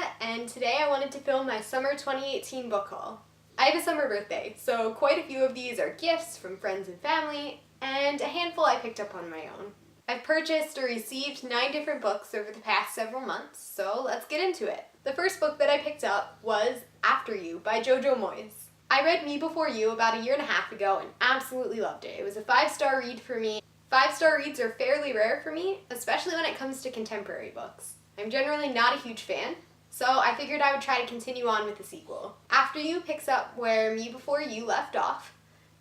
Olivia, and today I wanted to film my summer 2018 book haul. I have a summer birthday, so quite a few of these are gifts from friends and family, and a handful I picked up on my own. I've purchased or received 9 different books over the past several months, so let's get into it. The first book that I picked up was After You by Jojo Moyes. I read Me Before You about a year and a half ago and absolutely loved it. It was a 5-star read for me. 5-star reads are fairly rare for me, especially when it comes to contemporary books. I'm generally not a huge fan, so I figured I would try to continue on with the sequel. After You picks up where Me Before You left off,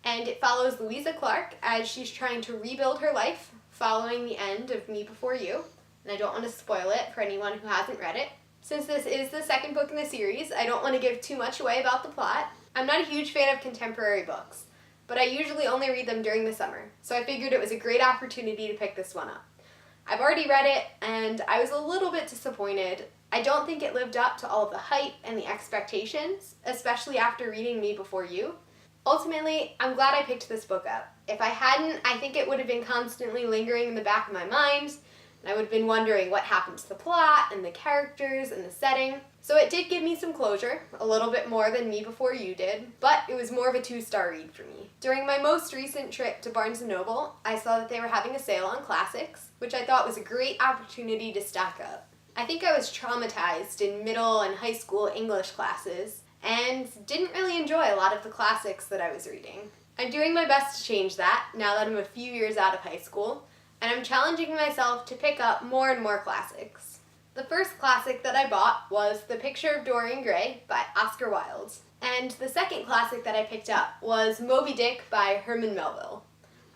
and it follows Louisa Clark as she's trying to rebuild her life following the end of Me Before You, and I don't want to spoil it for anyone who hasn't read it. Since this is the second book in the series, I don't want to give too much away about the plot. I'm not a huge fan of contemporary books, but I usually only read them during the summer, so I figured it was a great opportunity to pick this one up. I've already read it, and I was a little bit disappointed. I don't think it lived up to all of the hype and the expectations, especially after reading Me Before You. Ultimately, I'm glad I picked this book up. If I hadn't, I think it would have been constantly lingering in the back of my mind, and I would have been wondering what happened to the plot and the characters and the setting. So it did give me some closure, a little bit more than Me Before You did, but it was more of a 2-star read for me. During my most recent trip to Barnes & Noble, I saw that they were having a sale on classics, which I thought was a great opportunity to stock up. I think I was traumatized in middle and high school English classes, and didn't really enjoy a lot of the classics that I was reading. I'm doing my best to change that, now that I'm a few years out of high school, and I'm challenging myself to pick up more and more classics. The first classic that I bought was The Picture of Dorian Gray by Oscar Wilde, and the second classic that I picked up was Moby Dick by Herman Melville.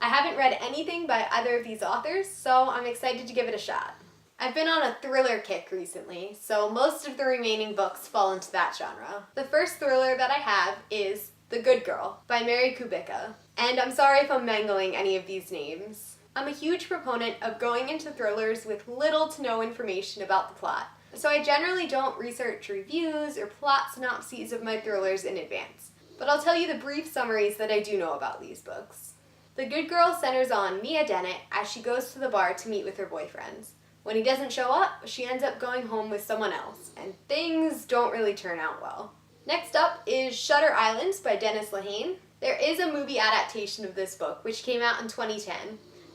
I haven't read anything by either of these authors, so I'm excited to give it a shot. I've been on a thriller kick recently, so most of the remaining books fall into that genre. The first thriller that I have is The Good Girl by Mary Kubica, and I'm sorry if I'm mangling any of these names. I'm a huge proponent of going into thrillers with little to no information about the plot, so I generally don't research reviews or plot synopses of my thrillers in advance, but I'll tell you the brief summaries that I do know about these books. The Good Girl centers on Mia Dennett as she goes to the bar to meet with her boyfriends. When he doesn't show up, she ends up going home with someone else, and things don't really turn out well. Next up is Shutter Island by Dennis Lehane. There is a movie adaptation of this book, which came out in 2010,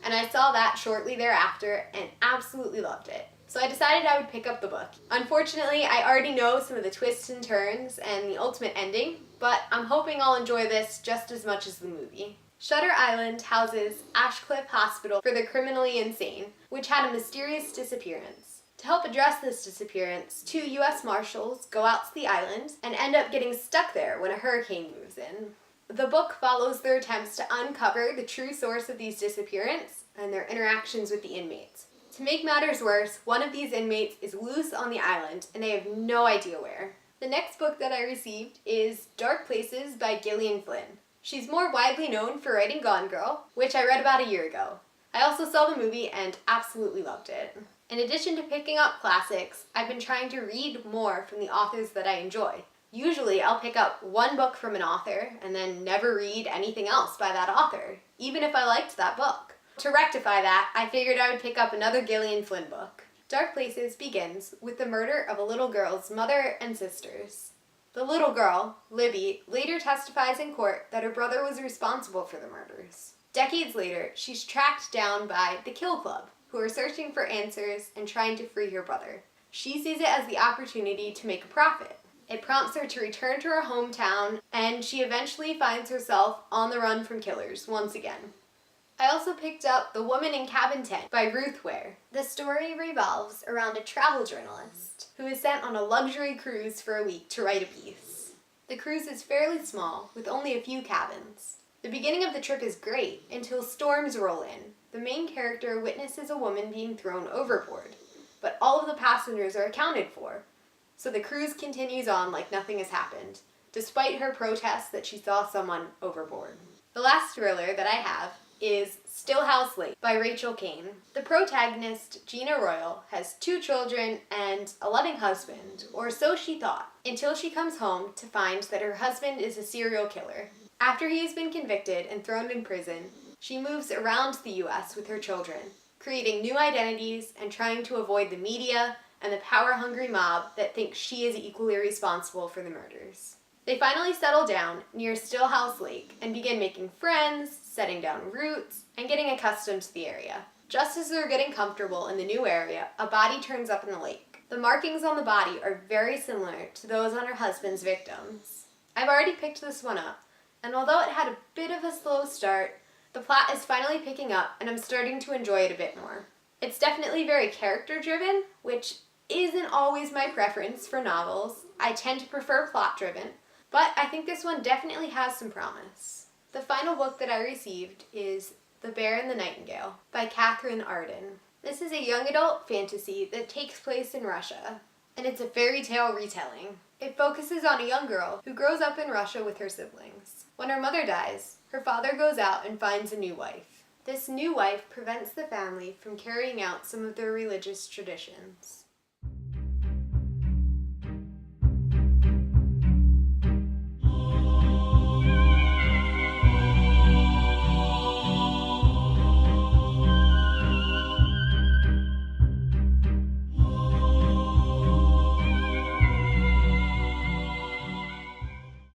and I saw that shortly thereafter and absolutely loved it. So I decided I would pick up the book. Unfortunately, I already know some of the twists and turns and the ultimate ending, but I'm hoping I'll enjoy this just as much as the movie. Shutter Island houses Ashcliffe Hospital for the Criminally Insane, which had a mysterious disappearance. To help address this disappearance, 2 U.S. Marshals go out to the island and end up getting stuck there when a hurricane moves in. The book follows their attempts to uncover the true source of these disappearances and their interactions with the inmates. To make matters worse, one of these inmates is loose on the island and they have no idea where. The next book that I received is Dark Places by Gillian Flynn. She's more widely known for writing Gone Girl, which I read about a year ago. I also saw the movie and absolutely loved it. In addition to picking up classics, I've been trying to read more from the authors that I enjoy. Usually I'll pick up one book from an author and then never read anything else by that author, even if I liked that book. To rectify that, I figured I would pick up another Gillian Flynn book. Dark Places begins with the murder of a little girl's mother and sisters. The little girl, Libby, later testifies in court that her brother was responsible for the murders. Decades later, she's tracked down by the Kill Club, who are searching for answers and trying to free her brother. She sees it as the opportunity to make a profit. It prompts her to return to her hometown, and she eventually finds herself on the run from killers once again. I also picked up The Woman in Cabin 10 by Ruth Ware. The story revolves around a travel journalist who is sent on a luxury cruise for a week to write a piece. The cruise is fairly small, with only a few cabins. The beginning of the trip is great until storms roll in. The main character witnesses a woman being thrown overboard, but all of the passengers are accounted for. So the cruise continues on like nothing has happened, despite her protest that she saw someone overboard. The last thriller that I have is Still House Lake by Rachel Kane. The protagonist, Gina Royal, has 2 children and a loving husband, or so she thought, until she comes home to find that her husband is a serial killer. After he has been convicted and thrown in prison, she moves around the U.S. with her children, creating new identities and trying to avoid the media and the power-hungry mob that thinks she is equally responsible for the murders. They finally settle down near Stillhouse Lake and begin making friends, setting down roots, and getting accustomed to the area. Just as they're getting comfortable in the new area, a body turns up in the lake. The markings on the body are very similar to those on her husband's victims. I've already picked this one up, and although it had a bit of a slow start, the plot is finally picking up and I'm starting to enjoy it a bit more. It's definitely very character-driven, which isn't always my preference for novels. I tend to prefer plot-driven, but I think this one definitely has some promise. The final book that I received is The Bear and the Nightingale by Catherine Arden. This is a young adult fantasy that takes place in Russia, and it's a fairy tale retelling. It focuses on a young girl who grows up in Russia with her siblings. When her mother dies, her father goes out and finds a new wife. This new wife prevents the family from carrying out some of their religious traditions.